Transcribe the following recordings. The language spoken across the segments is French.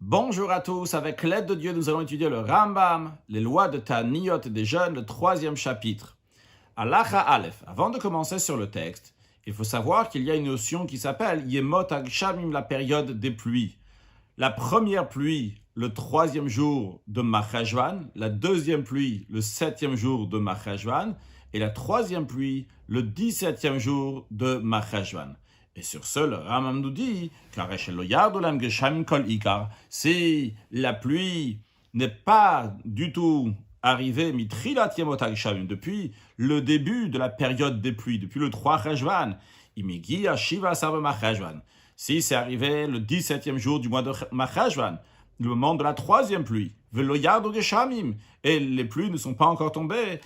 Bonjour à tous, avec l'aide de Dieu, nous allons étudier le Rambam, les lois de Taniyot des jeunes, le 3e chapitre. Halacha Aleph. Avant de commencer sur le texte, il faut savoir qu'il y a une notion qui s'appelle Yemot Agshamim, la période des pluies. La première pluie, le 3e jour de Marcheshvan, la deuxième pluie, le 7e jour de Marcheshvan, et la troisième pluie, le 17e jour de Marcheshvan. Et sur ce, le Rambam nous dit si la pluie n'est pas du tout arrivée depuis le début de la période des pluies, depuis le 3 Cheshvan, si c'est arrivé le 17e jour du mois de Marcheshvan, le moment de la troisième pluie, et les pluies ne sont pas encore tombées,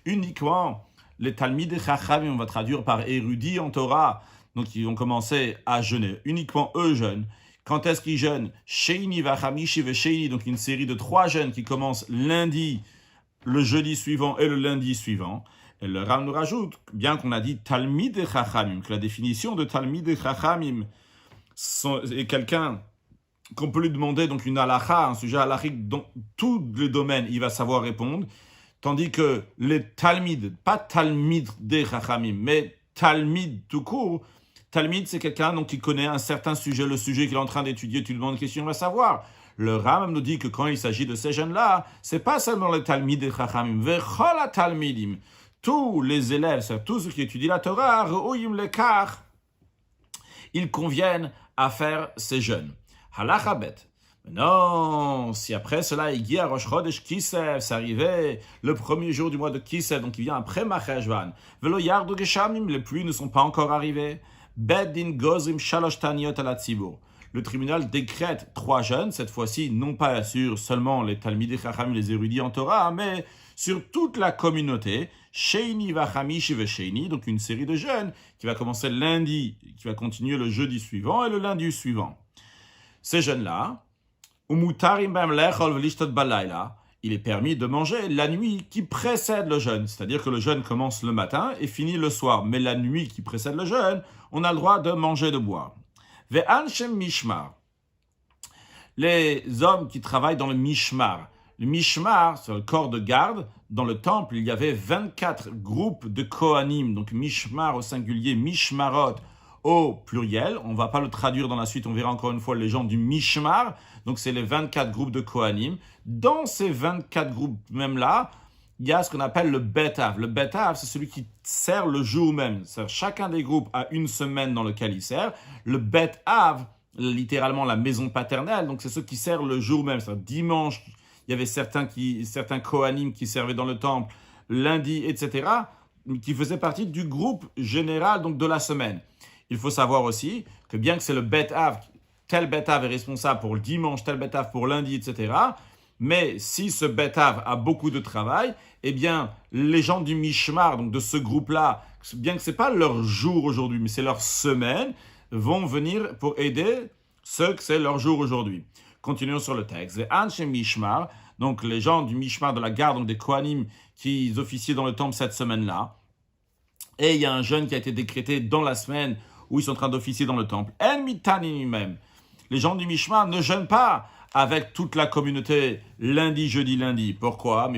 uniquement les Talmid Chachamim, on va traduire par érudits en Torah, donc ils vont commencer à jeûner, uniquement eux jeûnent. Quand est-ce qu'ils jeûnent? Sheini vachamishi vesheini, donc une série de 3 jeûnes qui commencent lundi, le jeudi suivant et le lundi suivant. Et le Ram nous rajoute, bien qu'on a dit Talmid Chachamim, que la définition de Talmid Chachamim est quelqu'un qu'on peut lui demander donc une halakha, un sujet halachique dans tous les domaines, il va savoir répondre. Tandis que les Talmid, pas Talmid des Chachamim, mais Talmid tout court, Talmid c'est quelqu'un donc, qui connaît un certain sujet, le sujet qu'il est en train d'étudier, tu lui demandes une question, il va savoir. Le Rambam nous dit que quand il s'agit de ces jeunes-là, c'est pas seulement les Talmid des Chachamim, Vechola Talmidim, tous les élèves, c'est-à-dire tous ceux qui étudient la Torah, Re'uyim lekar, ils conviennent à faire ces jeûnes. Halacha bet. Non, si après cela, il y a Rosh Chodesh Kislev, c'est arrivé le premier jour du mois de Kislev, donc il vient après Marcheshvan. Velo yardu geshamim, les pluies ne sont pas encore arrivées. Beddin gozim shalosh taniyot ala tzibur. Le tribunal décrète 3 jeûnes, cette fois-ci, non pas sur seulement les Talmidei Chachamim, les érudits en Torah, mais sur toute la communauté. Sheini vachamishi vesheini, donc une série de jeûnes qui va commencer lundi, qui va continuer le jeudi suivant et le lundi suivant. Ces jeûnes-là, il est permis de manger la nuit qui précède le jeûne, c'est-à-dire que le jeûne commence le matin et finit le soir, mais la nuit qui précède le jeûne, on a le droit de manger et de boire. Ve'anshem mishmar, les hommes qui travaillent dans le mishmar, c'est le corps de garde. Dans le temple, il y avait 24 groupes de Kohanim, donc mishmar au singulier, mishmarot au pluriel. On ne va pas le traduire dans la suite, on verra encore une fois les gens du Mishmar. Donc c'est les 24 groupes de Kohanim. Dans ces 24 groupes même-là, il y a ce qu'on appelle le Bet-Av. Le Bet-Av, c'est celui qui sert le jour même. Chacun des groupes a une semaine dans laquelle il sert. Le Bet-Av, littéralement la maison paternelle, donc c'est ceux qui servent le jour même. C'est-à-dire dimanche, il y avait certains Kohanim qui servaient dans le temple, lundi, etc., qui faisaient partie du groupe général donc de la semaine. Il faut savoir aussi que bien que c'est le Bet-Av, tel Bet-Av est responsable pour le dimanche, tel Bet-Av pour lundi, etc., mais si ce Bet-Av a beaucoup de travail, eh bien, les gens du Mishmar, donc de ce groupe-là, bien que ce n'est pas leur jour aujourd'hui, mais c'est leur semaine, vont venir pour aider ceux que c'est leur jour aujourd'hui. Continuons sur le texte. Les Anshe Mishmar, donc les gens du Mishmar de la garde, donc des Kohanim qui officiaient dans le temple cette semaine-là, et il y a un jeûne qui a été décrété dans la semaine où ils sont en train d'officier dans le temple. En mitanim même. Les gens du Mishmar ne jeûnent pas avec toute la communauté lundi, jeudi, lundi. Pourquoi?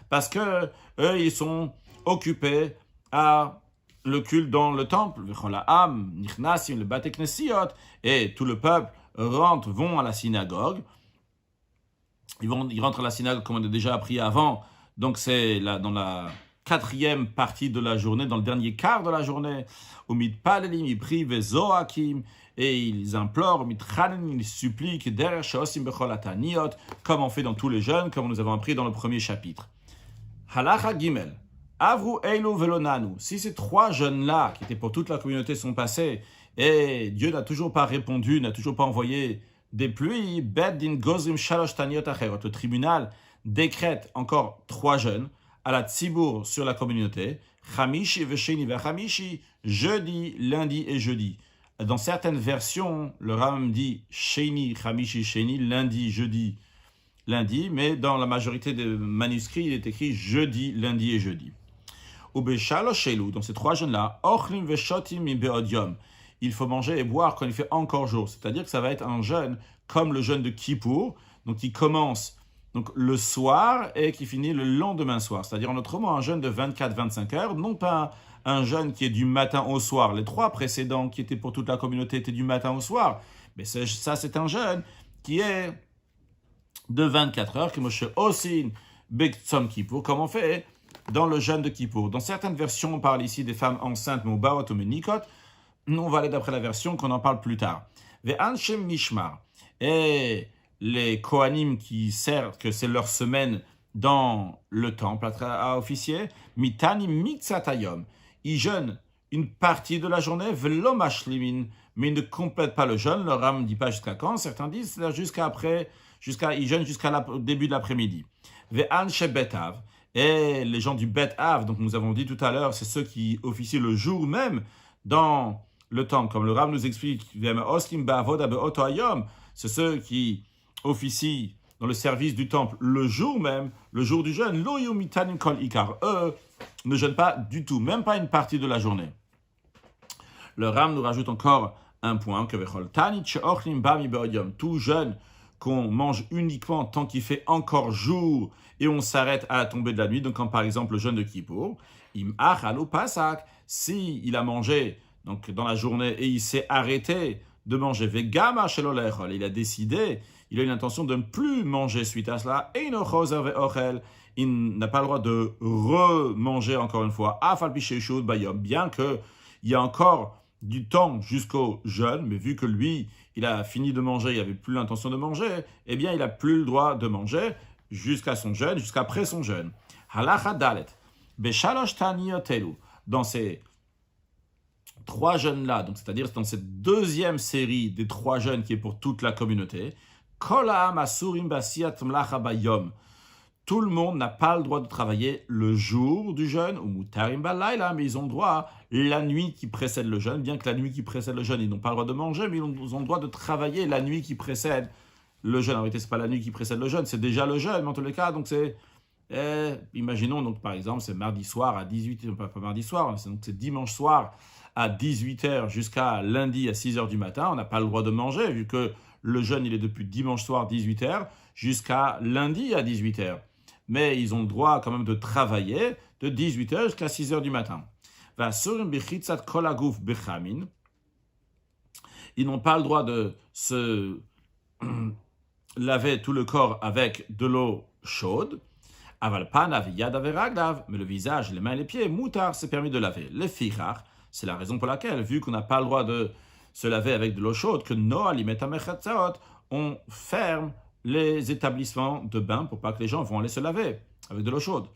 Parce que eux, ils sont occupés à le culte dans le temple. Et tout le peuple vont à la synagogue. Ils rentrent à la synagogue comme on a déjà appris avant. Donc c'est là, dans la 4e partie de la journée, dans le dernier quart de la journée, au mitpalelim, ils prient vezoakim, et ils implorent, mitchanim, ils supplient, derrière sheosim bechol ataniot, comme on fait dans tous les jeûnes, comme nous avons appris dans le premier chapitre. Halacha gimel, avru eilu velonanu. Si ces 3 jeûnes-là, qui étaient pour toute la communauté, sont passés, et Dieu n'a toujours pas répondu, n'a toujours pas envoyé des pluies, beddin gozim shalosh taniot acherot. Le tribunal décrète encore 3 jeûnes, à la tzibur sur la communauté, chamishi vesheni vechamishi, jeudi, lundi et jeudi. Dans certaines versions, le Rambam dit sheni, chamishi, sheni, lundi, jeudi, lundi, mais dans la majorité des manuscrits, il est écrit jeudi, lundi et jeudi. Ubeshalosh shelu, dans ces 3 jeunes-là, ochlim veshotim mi beod yom, il faut manger et boire quand il fait encore jour. C'est-à-dire que ça va être un jeûne comme le jeûne de Kippour, donc qui commence donc, le soir et qui finit le lendemain soir. C'est-à-dire en autre mot, un jeûne de 24-25 heures, non pas un jeûne qui est du matin au soir. Les 3 précédents qui étaient pour toute la communauté étaient du matin au soir. Mais ça, c'est un jeûne qui est de 24 heures, que Moshe Osin Big Tzom Kippour, comme on fait dans le jeûne de Kippour. Dans certaines versions, on parle ici des femmes enceintes, Moubarot ou Menikot. Nous, on va aller d'après la version qu'on en parle plus tard. Ve'anshem Mishmar. Et les Kohanim qui servent, que c'est leur semaine dans le temple à officier, Mitani Mitzatayom. Ils jeûnent une partie de la journée, Velo Mashlimin, mais ils ne complètent pas le jeûne. Le Ram ne dit pas jusqu'à quand. Certains disent ils jeûnent jusqu'à début de l'après-midi. Ve'anshe Betav. Et les gens du Bet Av, donc nous avons dit tout à l'heure, c'est ceux qui officient le jour même dans le temple. Comme le Rav nous explique, c'est ceux qui officient dans le service du temple le jour même, le jour du jeûne. Eux ne jeûnent pas du tout, même pas une partie de la journée. Le Rav nous rajoute encore un point, que tout jeûne qu'on mange uniquement tant qu'il fait encore jour et on s'arrête à la tombée de la nuit, donc comme par exemple le jeûne de Kippour, si il a mangé donc dans la journée et il s'est arrêté de manger, il a décidé, il a une intention de ne plus manger suite à cela, il n'a pas le droit de remanger encore une fois, bien qu'il y a encore du temps jusqu'au jeûne, mais vu que lui, il a fini de manger, il n'avait plus l'intention de manger, eh bien, il n'a plus le droit de manger jusqu'à son jeûne, jusqu'après son jeûne. Halacha dalet. Beshalosh taniyotelu. Dans ces 3 jeûnes-là, donc c'est-à-dire dans cette deuxième série des 3 jeûnes qui est pour toute la communauté, kol ha'am asurim b'asiyat mlacha bayom. Tout le monde n'a pas le droit de travailler le jour du jeûne, ou mutarim balayla, mais ils ont le droit la nuit qui précède le jeûne, bien que la nuit qui précède le jeûne, ils n'ont pas le droit de manger, mais ils ont le droit de travailler la nuit qui précède le jeûne. En réalité, ce n'est pas la nuit qui précède le jeûne, c'est déjà le jeûne, mais en tous les cas, donc c'est... imaginons, donc par exemple, c'est mardi soir à 18h, pas mardi soir, donc c'est dimanche soir à 18h jusqu'à lundi à 6h du matin, on n'a pas le droit de manger, vu que le jeûne, il est depuis dimanche soir 18h jusqu'à lundi à 18h. Mais ils ont le droit quand même de travailler de 18h jusqu'à 6h du matin. Ils n'ont pas le droit de se laver tout le corps avec de l'eau chaude. Mais le visage, les mains et les pieds, moutar, c'est permis de laver. Les fichar, c'est la raison pour laquelle, vu qu'on n'a pas le droit de se laver avec de l'eau chaude, que on ferme les établissements de bain pour pas que les gens vont aller se laver avec de l'eau chaude.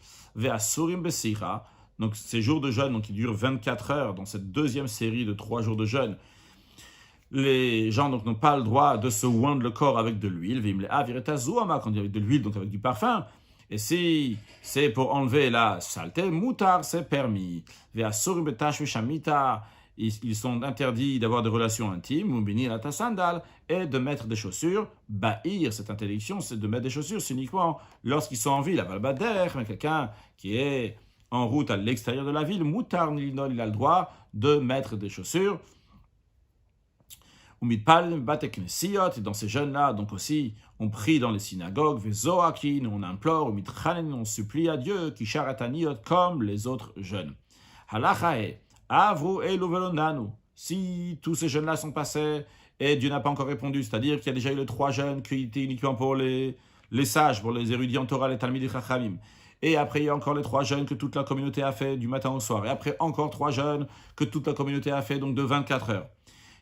Donc ces jours de jeûne, donc qui durent 24 heures, dans cette deuxième série de 3 jours de jeûne, les gens donc n'ont pas le droit de se oindre le corps avec de l'huile. Quand on dit avec de l'huile, donc avec du parfum. Et si c'est pour enlever la saleté, moutar, c'est permis. Ils sont interdits d'avoir des relations intimes, ou bénir ta sandale, et de mettre des chaussures. Bahir, cette interdiction, c'est de mettre des chaussures, c'est uniquement lorsqu'ils sont en ville. À Valbader, mais quelqu'un qui est en route à l'extérieur de la ville, moutar nilinol, il a le droit de mettre des chaussures. Et dans ces jeunes-là, donc aussi, on prie dans les synagogues, on implore, on supplie à Dieu, qui charataniot comme les autres jeunes. Halachae. Si tous ces jeunes-là sont passés et Dieu n'a pas encore répondu, c'est-à-dire qu'il y a déjà eu les 3 jeunes qui étaient uniquement pour les sages, pour les érudits en Torah, les Talmidei Chachamim. Et après, il y a encore les 3 jeunes que toute la communauté a fait du matin au soir. Et après, encore 3 jeunes que toute la communauté a fait, donc de 24 heures.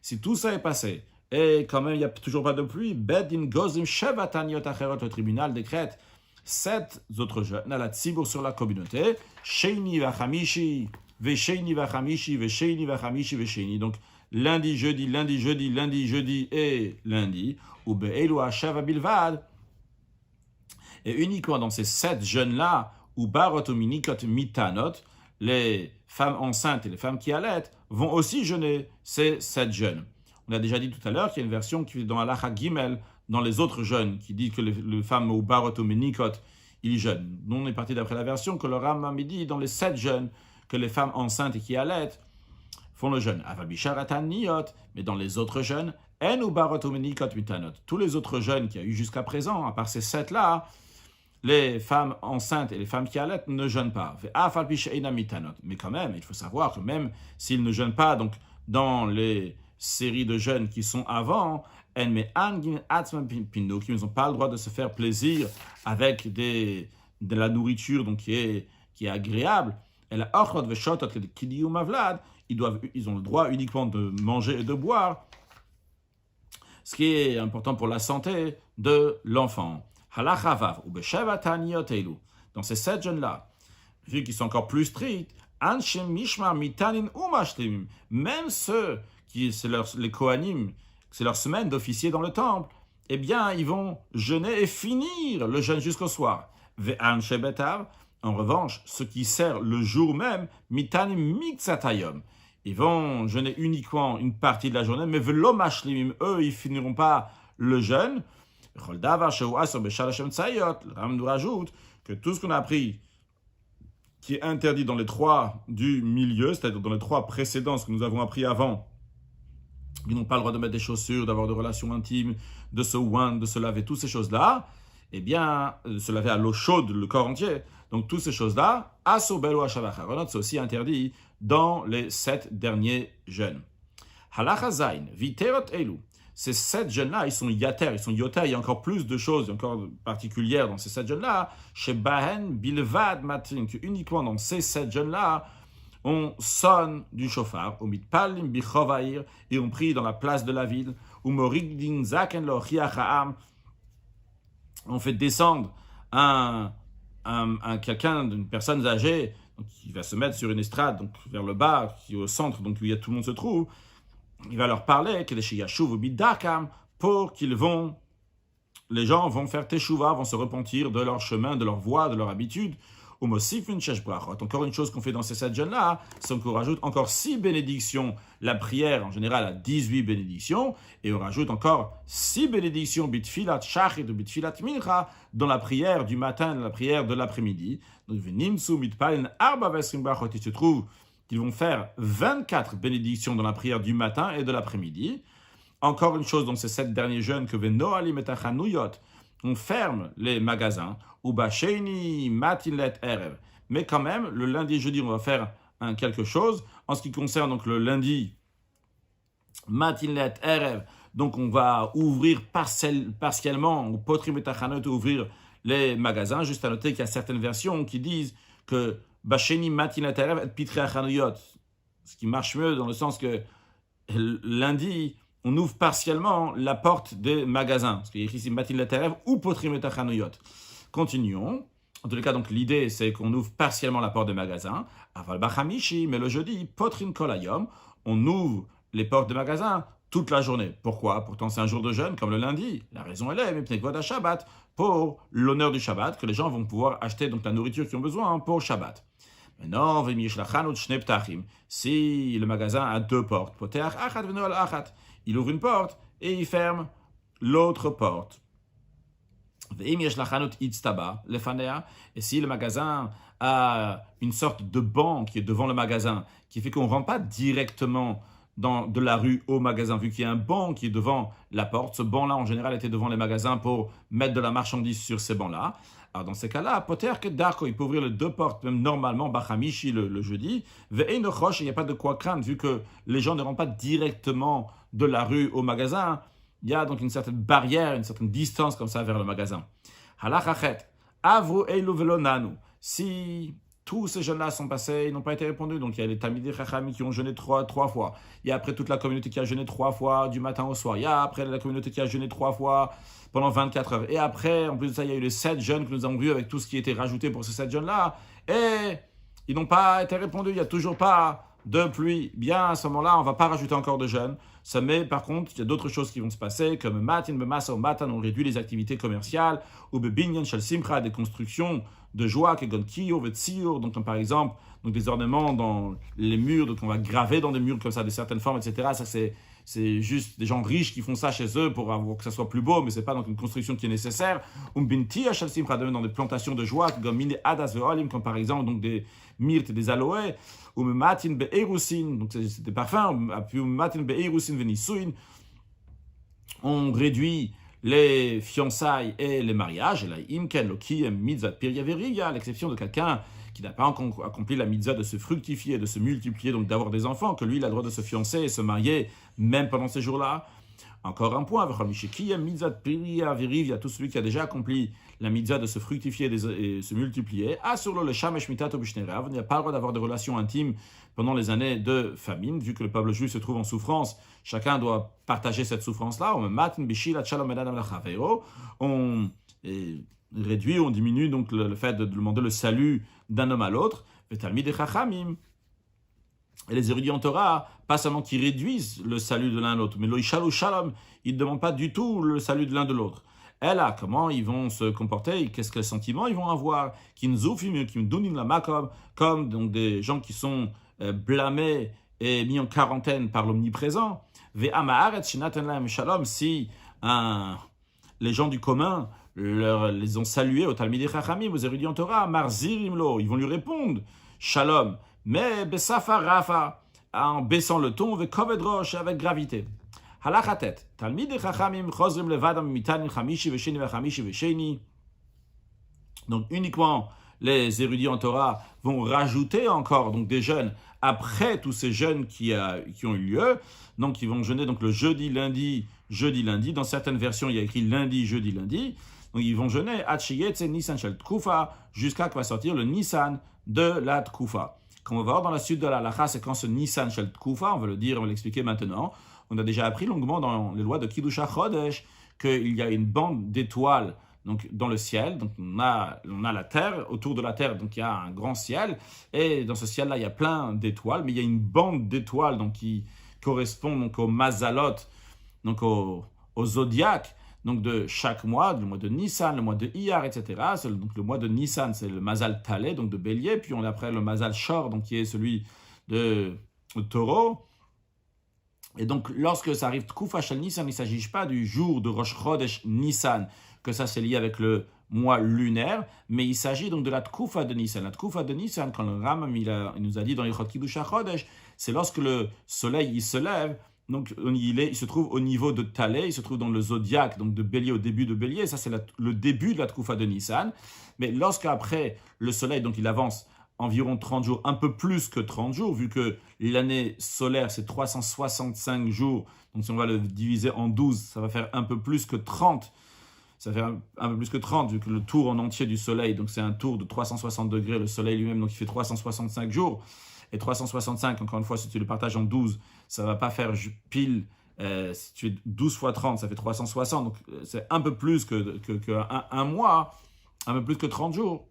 Si tout ça est passé, et quand même, il n'y a toujours pas de pluie, Bedin Gozim Shevataniot Acherot, le tribunal décrète 7 autres jeunes à la tzibour sur la communauté, Sheini Vachamishi, Vesheini vachamishi, vesheini vachamishi, vesheini. Donc lundi, jeudi, lundi, jeudi, lundi, jeudi et lundi. Ou be'elu hashava bilvad. Et uniquement dans ces 7 jeunes-là, ou barot ou minikot mitanot, les femmes enceintes et les femmes qui allaitent vont aussi jeûner ces 7 jeûnes. On a déjà dit tout à l'heure qu'il y a une version qui est dans Halacha Gimel, dans les autres jeûnes, qui dit que les femmes ou barot ou minikot, ils jeûnent. Nous, on est parti d'après la version que le Rambam dit dans les 7 jeûnes, que les femmes enceintes et qui allaitent font le jeûne. Mais dans les autres jeûnes, tous les autres jeûnes qu'il y a eu jusqu'à présent, à part ces 7-là, les femmes enceintes et les femmes qui allaitent ne jeûnent pas. Mais quand même, il faut savoir que même s'ils ne jeûnent pas, donc dans les séries de jeûnes qui sont avant, qu'ils n'ont pas le droit de se faire plaisir avec de la nourriture donc qui est agréable. Ils ont le droit uniquement de manger et de boire, ce qui est important pour la santé de l'enfant. Dans ces 7 jeunes-là, vu qu'ils sont encore plus stricts, même ceux qui, les Kohanim, c'est leur semaine d'officier dans le temple, eh bien, ils vont jeûner et finir le jeûne jusqu'au soir. En revanche, ceux qui servent le jour même, mitanim mitzatayom, ils vont jeûner uniquement une partie de la journée, mais velo mashlimim, eux, ils finiront pas le jeûne. Le Ram nous rajoute que tout ce qu'on a appris qui est interdit dans les 3 du milieu, c'est-à-dire dans les 3 précédents, ce que nous avons appris avant, ils n'ont pas le droit de mettre des chaussures, d'avoir des relations intimes, de se oindre, de se laver, toutes ces choses-là, eh bien, se laver à l'eau chaude, le corps entier. Donc, toutes ces choses-là, asobel ou ashavach, c'est aussi interdit dans les 7 derniers jeûnes. Halacha zayin, viterot elu. Ces 7 jeunes-là, ils sont yater, ils sont yoter. Il y a encore plus de choses, encore particulières dans ces 7 jeunes-là. Chez Bahen, Bilvad, Matin, uniquement dans ces 7 jeunes-là, on sonne du chauffard, au mitpalim bichovair, et on prie dans la place de la ville, ou morigdin zaken lo chiacham, on fait descendre quelqu'un, une personne âgée, donc, qui va se mettre sur une estrade, donc vers le bas, qui est au centre, donc où tout le monde se trouve. Il va leur parler pour qu'ils les gens vont faire teshuva, vont se repentir de leur chemin, de leur voie, de leur habitude. Encore une chose qu'on fait dans ces 7 jeunes-là, c'est qu'on rajoute encore 6 bénédictions. La prière, en général, a 18 bénédictions. Et on rajoute encore 6 bénédictions, bitfilat shachit ou bitfilat mincha, dans la prière du matin, dans la prière de l'après-midi. Donc, il se trouve qu'ils vont faire 24 bénédictions dans la prière du matin et de l'après-midi. Encore une chose dans ces 7 derniers jeûnes, que Venoalim et Achanuyot, on ferme les magasins, ou Basheni, Matinlet, Erev. Mais quand même, le lundi et jeudi, on va faire quelque chose. En ce qui concerne donc le lundi, Matinlet, Erev, donc on va ouvrir partiellement, ou Potrim et Achanuyot, ouvrir les magasins. Juste à noter qu'il y a certaines versions qui disent que Basheni Matinat Erev et Pitre Achanuyot, ce qui marche mieux dans le sens que lundi, on ouvre partiellement la porte des magasins. Parce qu'il y a écrit ici Matinat Erev ou Potrim et Achanuyot. Continuons. En tous les cas, donc l'idée, c'est qu'on ouvre partiellement la porte des magasins. Aval Bachamishi, mais le jeudi, Potrim Kolayom, on ouvre les portes des magasins toute la journée. Pourquoi? Pourtant, c'est un jour de jeûne, comme le lundi. La raison, elle est, mais Pnekvod Shabbat, pour l'honneur du Shabbat, que les gens vont pouvoir acheter donc la nourriture qu'ils ont besoin pour Shabbat. Maintenant, si le magasin a 2 portes, il ouvre une porte et il ferme l'autre porte. Et si le magasin a une sorte de banc qui est devant le magasin, qui fait qu'on ne rentre pas directement de la rue au magasin, vu qu'il y a un banc qui est devant la porte, ce banc-là en général était devant les magasins pour mettre de la marchandise sur ces bancs-là. Alors dans ces cas-là, Poter que Darko, il peut ouvrir les 2 portes, même normalement, Bachamishi le jeudi, il n'y a pas de quoi craindre, vu que les gens ne rentrent pas directement de la rue au magasin. Il y a donc une certaine barrière, une certaine distance comme ça vers le magasin. Halachachet, avru eilu velonanu. Si tous ces jeunes-là sont passés, ils n'ont pas été répondus, donc il y a les Talmidei Chachami qui ont jeûné 3 fois. Il y a après toute la communauté qui a jeûné 3 fois du matin au soir. Il y a après la communauté qui a jeûné 3 fois pendant 24 heures. Et après, en plus de ça, il y a eu les 7 jeûnes que nous avons vus avec tout ce qui était rajouté pour ces 7 jeûnes-là. Et ils n'ont pas été répondus. Il n'y a toujours pas de pluie. Bien, à ce moment-là, on ne va pas rajouter encore de jeûnes. Mais par contre, il y a d'autres choses qui vont se passer, comme Matin, Bemasa, Matan, on réduit les activités commerciales, ou Bebinyan, Shal Simcha, des constructions de joie, Kegon Kiyo, Vetsiur, donc par exemple, donc des ornements dans les murs, donc on va graver dans des murs comme ça de certaines formes, etc. Ça, c'est juste des gens riches qui font ça chez eux pour avoir, que ça soit plus beau, mais c'est pas donc une construction qui est nécessaire. Bintia shel simcha, dans des plantations de joie, comme par exemple donc des myrtes et des aloès, ou matin be'erusin, donc c'est des parfums, puis matin be'erusin venisuin. On réduit les fiançailles et les mariages, et là, imken loki mitzat pirya à l'exception de quelqu'un qui n'a pas accompli la mitzvah de se fructifier, de se multiplier, donc d'avoir des enfants, que lui, il a le droit de se fiancer et se marier, même pendant ces jours-là. Encore un point, il y a tout celui qui a déjà accompli la mitzvah de se fructifier et se multiplier. Il n'y a pas le droit d'avoir des relations intimes pendant les années de famine, vu que le peuple juif se trouve en souffrance. Chacun doit partager cette souffrance-là. On réduit, on diminue donc le fait de demander le salut d'un homme à l'autre. Et les érudits en Torah, pas seulement qu'ils réduisent le salut de l'un à l'autre, mais l'oishalu shalom, ils ne demandent pas du tout le salut de l'un de l'autre. Et là, comment ils vont se comporter, qu'est-ce que sentiments ils vont avoir, comme donc des gens qui sont blâmés et mis en quarantaine par l'omniprésent. Si les gens du commun les ont salués au Talmidei Chachamim, aux érudits en Torah, marzirimlo, ils vont lui répondre shalom, mais besafa rafa, en baissant le ton, avec koved rosh, avec gravité. Halachatet, Talmidei Chachamim chozrim levadam mitanin chamishi vesheni vechamishi vesheni. Donc uniquement les érudits en Torah vont rajouter encore donc des jeûnes après tous ces jeûnes qui ont eu lieu. Donc ils vont jeûner donc le jeudi, lundi. Dans certaines versions, il y a écrit lundi, jeudi, lundi. Donc ils vont jeûner Nissan Shel Tkufa jusqu'à que va sortir le Nissan de la Tkufa. Comme on va voir dans la suite de la halakha, c'est quand ce Nissan Shel Tkufa, on va l'expliquer maintenant. On a déjà appris longuement dans les lois de Kiddusha Chodesh qu'il y a une bande d'étoiles donc dans le ciel. Donc on a la terre, autour de la terre, donc il y a un grand ciel, et dans ce ciel-là, il y a plein d'étoiles, mais il y a une bande d'étoiles donc qui correspond donc au mazalot, donc au zodiaque, donc de chaque mois, le mois de Nissan, le mois de Iyar, etc. Donc le mois de Nissan, c'est le mazal Talé, donc de Bélier, puis on a après le mazal Shor, donc qui est celui de Taureau. Et donc lorsque ça arrive Tkufa Shel Nissan, il ne s'agit pas du jour de Rosh Chodesh Nissan, que ça c'est lié avec le mois lunaire, mais il s'agit donc de la Tkufa de Nissan. La Tkufa de Nissan, quand le Rambam il nous a dit dans Ilchot Kiddusha Chodesh, c'est lorsque le soleil il se lève. Donc, il se trouve au niveau de Talé, il se trouve dans le zodiaque, donc de Bélier, au début de Bélier. Ça, c'est le début de la Tkufa de Nissan. Mais lorsqu'après, le soleil, donc il avance environ 30 jours, un peu plus que 30 jours, vu que l'année solaire, c'est 365 jours. Donc, si on va le diviser en 12, ça va faire un peu plus que 30. Ça fait un peu plus que 30, vu que le tour en entier du soleil, donc c'est un tour de 360 degrés, le soleil lui-même, donc il fait 365 jours. Et 365, encore une fois, si tu le partages en 12, ça ne va pas faire pile, si tu es 12 fois 30, ça fait 360, donc c'est un peu plus qu'un mois, un peu plus que 30 jours.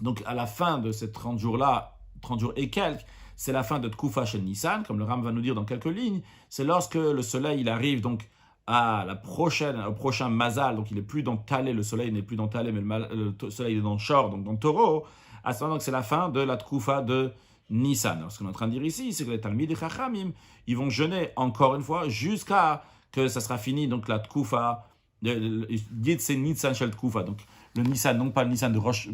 Donc à la fin de ces 30 jours-là, 30 jours et quelques, c'est la fin de Tkufa Shel Nissan, comme le Ram va nous dire dans quelques lignes, c'est lorsque le soleil il arrive donc au prochain Mazal, donc il n'est plus dans Talé, le soleil n'est plus dans Talé, mais le soleil est dans Shor, donc dans Taureau, à ce moment, c'est la fin de la Tkufa de Nissan. Alors, ce qu'on est en train de dire ici, c'est que les Talmidei Chachamim, ils vont jeûner encore une fois jusqu'à que ça sera fini, donc la Tkufa, Yitse Nissan Shel Tkufa. Donc, le Nissan, non pas le Nissan de Rosh,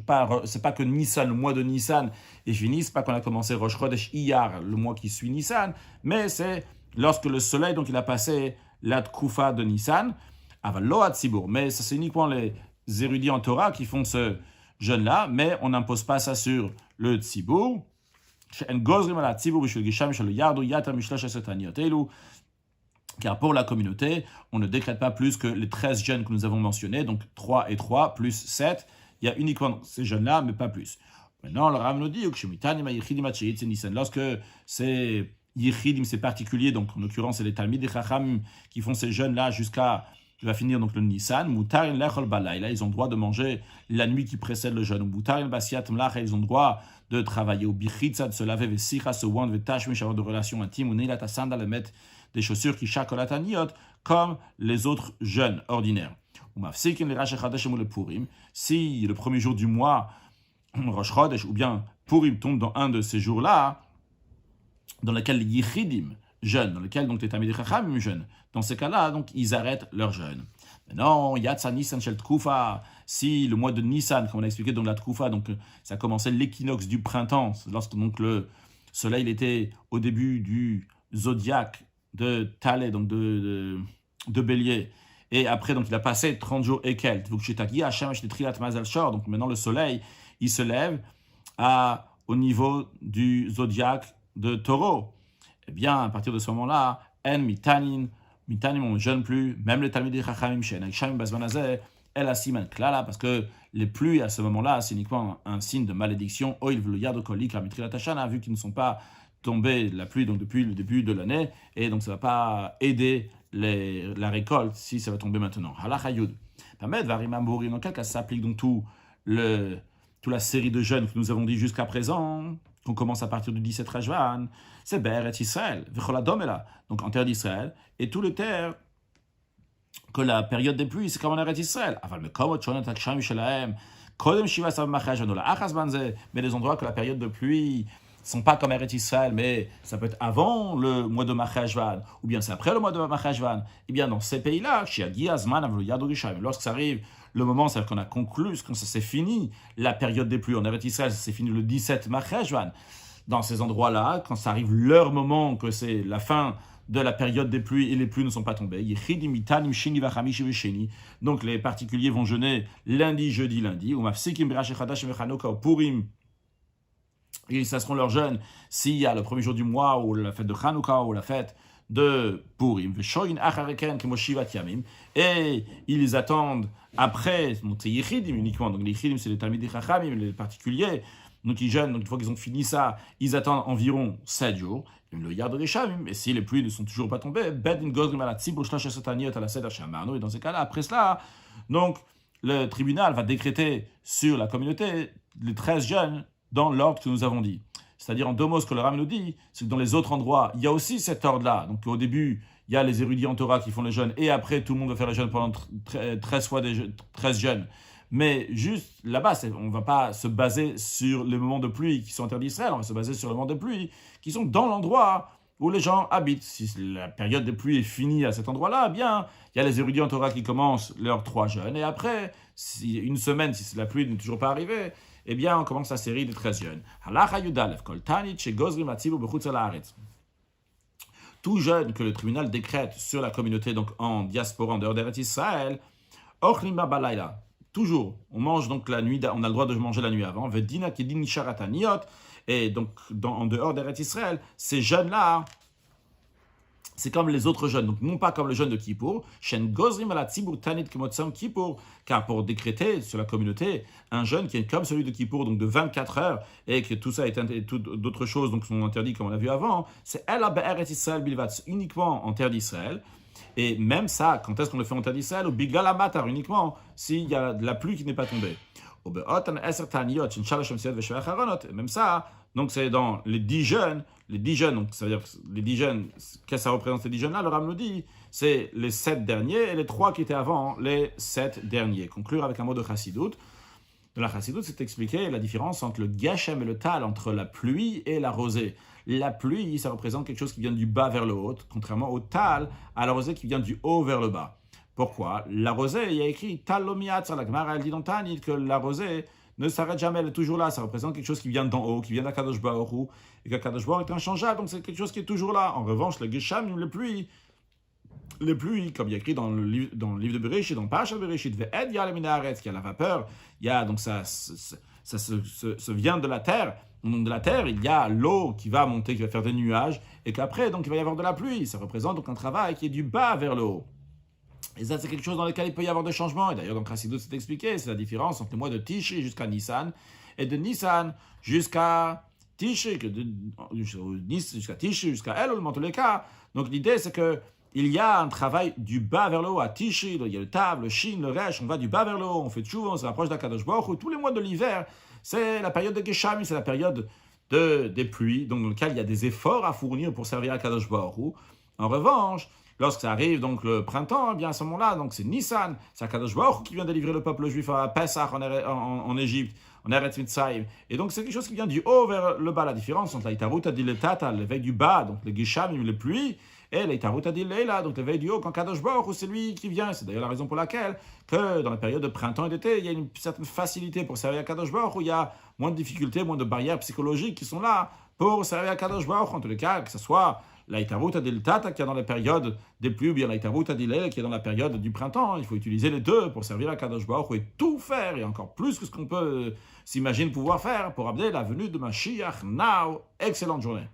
c'est pas que Nissan, le mois de Nissan est fini, c'est pas qu'on a commencé Rosh Chodesh Iyar, le mois qui suit Nissan, mais c'est lorsque le soleil, donc il a passé la Tkufa de Nissan, Avalo Hatzibur. Mais ça, c'est uniquement les érudits en Torah qui font ce jeûne-là, mais on n'impose pas ça sur le Tzibur. Car pour la communauté, on ne décrète pas plus que les 13 jeûnes que nous avons mentionnés, donc 3 et 3 plus 7. Il y a uniquement ces jeûnes-là, mais pas plus. Maintenant, le Rav nous dit que lorsque c'est Yichidim, c'est particulier, donc en l'occurrence, c'est les Talmidei Chachamim qui font ces jeûnes-là jusqu'à qui va finir donc le Nissan, Mutarin lechol balayla, ils ont le droit de manger la nuit qui précède le jeûne. Mutarin basiat mlacha, ils ont le droit de travailler au bichitza, de se laver, vesicha, se wand, vetashmish, avoir de relations intimes, ou neilat sandal, mettre des chaussures qui shakolataniot, comme les autres jeûnes ordinaires. Ou mafsikin le rash chadesh ou le purim, si le premier jour du mois, Rosh Chodesh, ou bien Purim tombe dans un de ces jours-là, dans lequel les Yichidim, jeûne, dans lequel donc les Talmidei Chachamim jeûnent. Dans ces cas-là, donc ils arrêtent leur jeûne. Maintenant, Yatsa Nissan Shel Tkufa, si le mois de Nissan, comme on a expliqué dans la Tkufa, donc ça commençait l'équinoxe du printemps, lorsque donc le soleil il était au début du zodiaque de Talé, donc de Bélier, et après donc il a passé 30 jours et quelques. Donc maintenant le soleil il se lève au niveau du zodiaque de Taureau. Eh bien, à partir de ce moment-là, En Mitanin, on ne jeûne plus, même les Talmidei Chachamim, El Asiman Klala, parce que les pluies à ce moment-là, c'est uniquement un signe de malédiction, Oil Vluyado Kolik, vu qu'ils ne sont pas tombés la pluie donc depuis le début de l'année, et donc ça ne va pas aider la récolte si ça va tomber maintenant. Halakha Yud. Permet Varimambouri, dans quel cas ça s'applique donc toute la série de jeûnes que nous avons dit jusqu'à présent, qu'on commence à partir du 17 Rajvan, c'est Be'eret Israël, V'choladom Ela, donc en terre d'Israël, et tous les terres que la période des pluies, c'est comme en Eretz Israël. Mais les endroits que la période de pluie sont pas comme Eretz Israël, mais ça peut être avant le mois de Machashvan, ou bien c'est après le mois de Machashvan. Et bien dans ces pays-là, lorsque ça arrive, le moment, c'est-à-dire qu'on a conclu, quand ça s'est fini, la période des pluies en Eretz Israël, ça s'est fini le 17 Machashvan. Dans ces endroits-là, quand ça arrive leur moment, que c'est la fin de la période des pluies et les pluies ne sont pas tombées. Donc les particuliers vont jeûner lundi, jeudi, lundi. Ils cesseront leur jeûne s'il y a le premier jour du mois ou la fête de Hanouka ou la fête de Purim. Et ils attendent après, c'est Yechidim uniquement. Donc les Yechidim, c'est les Talmidei Chachamim, les particuliers. Donc ils jeûnent, donc une fois qu'ils ont fini ça, ils attendent environ 7 jours. Le yard de Shamim, et si les pluies ne sont toujours pas tombées, et dans ces cas-là, après cela, donc le tribunal va décréter sur la communauté les 13 jeûnes dans l'ordre que nous avons dit. C'est-à-dire en deux mots, ce que le Ram nous dit, c'est que dans les autres endroits, il y a aussi cet ordre-là. Donc au début, il y a les érudits en Torah qui font les jeûnes, et après tout le monde va faire les jeûnes pendant 13 fois 13 jeûnes. Mais juste là-bas, on ne va pas se baser sur les moments de pluie qui sont interdits d'Israël, on va se baser sur les moments de pluie qui sont dans l'endroit où les gens habitent. Si la période de pluie est finie à cet endroit-là, eh bien, il y a les érudits en Torah qui commencent leurs 3 jeûnes, et après, une semaine, si la pluie n'est toujours pas arrivée, eh bien, on commence la série des 13 jeûnes. Tout jeûne que le tribunal décrète sur la communauté, donc en diaspora, en dehors d'Eretz Israël, Ochlima Balayla. Toujours, on mange donc la nuit, on a le droit de manger la nuit avant. Vedina kedin sharataniot, et donc en dehors d'Eretz Israël, ces jeûnes-là, c'est comme les autres jeûnes, donc non pas comme le jeûne de Kippour, shen gozrim ala tzibur tanit kemotzam Kippour, car pour décréter sur la communauté un jeûne qui est comme celui de Kippour, donc de 24 heures, et que tout ça est d'autres choses donc sont interdites comme on a vu avant, c'est ela be'eretz Israël bilvat, uniquement en terre d'Israël. Et même ça, quand est-ce qu'on le fait en terre d'Israël? Au Bigala Matar, uniquement s'il y a de la pluie qui n'est pas tombée. Et même ça, donc c'est dans les 10 jeûnes, donc ça veut dire les 10 jeûnes, qu'est-ce que ça représente ces 10 jeûnes-là? Le Ram nous dit, c'est les 7 derniers et les 3 qui étaient avant les 7 derniers. Conclure avec un mot de Chassidut. Dans la Chassidut, c'est expliqué la différence entre le Geshem et le Tal, entre la pluie et la rosée. La pluie, ça représente quelque chose qui vient du bas vers le haut, contrairement au Tal, à la rosée qui vient du haut vers le bas. Pourquoi? La rosée, il y a écrit Tal lomiat, la Gemara, elle dit dans Tanit que la rosée ne s'arrête jamais, elle est toujours là. Ça représente quelque chose qui vient d'en haut, qui vient d'Akadosh Baruch Hu, et qu'Akadosh Baruch Hu est inchangeable, donc c'est quelque chose qui est toujours là. En revanche, le Geshem, les pluies, comme il y a écrit dans le livre de Bereshit, dans Parashat Bereshit, ve'ed yalem min haaretz, qu'il y a la vapeur, il y a donc ça vient de la terre. Donc de la terre, il y a l'eau qui va monter, qui va faire des nuages, et qu'après, donc il va y avoir de la pluie. Ça représente donc un travail qui est du bas vers le haut. Et ça, c'est quelque chose dans lequel il peut y avoir des changements. Et d'ailleurs, dans Chassidut, c'est expliqué, c'est la différence entre le mois de Tishri jusqu'à Nissan, et de Nissan jusqu'à Tishri, jusqu'à Tishri, jusqu'à Elul, dans tous les cas. Donc l'idée, c'est que il y a un travail du bas vers le haut. À Tishri, il y a le Tav, le Shin, le Resh, on va du bas vers le haut, on fait Tchouva, on se rapproche d'Akadosh Baruch Hu. Tous les mois de l'hiver, c'est la période de Geshami, c'est la période des pluies, donc dans lequel il y a des efforts à fournir pour servir Akadosh Baruch Hu. En revanche, lorsque ça arrive, donc le printemps, eh bien à ce moment-là, donc c'est Nissan, c'est Akadosh Baruch Hu qui vient délivrer le peuple juif à Pessah en Égypte. en Eretz Mitzrayim. Et donc, c'est quelque chose qui vient du haut vers le bas. La différence entre l'Itarout Adiletata, l'éveil du bas, donc les Gishamim, les pluies, et l'Itarout Adilela, donc l'éveil du haut, quand Kadosh Baruch Hu, c'est lui qui vient. C'est d'ailleurs la raison pour laquelle, que dans les périodes de printemps et d'été, il y a une certaine facilité pour servir à Kadosh Baruch Hu. Il y a moins de difficultés, moins de barrières psychologiques qui sont là pour servir à Kadosh Baruch Hu. En tous les cas, que ce soit l'Itarout Adiletata qui est dans la période des pluies, ou bien l'Itarout Adilela qui est dans la période du printemps. Il faut utiliser les deux pour servir à Kadosh Baruch Hu et tout faire, et encore plus que ce qu'on peut s'imaginer pouvoir faire pour amener la venue de Mashiach now. Excellente journée.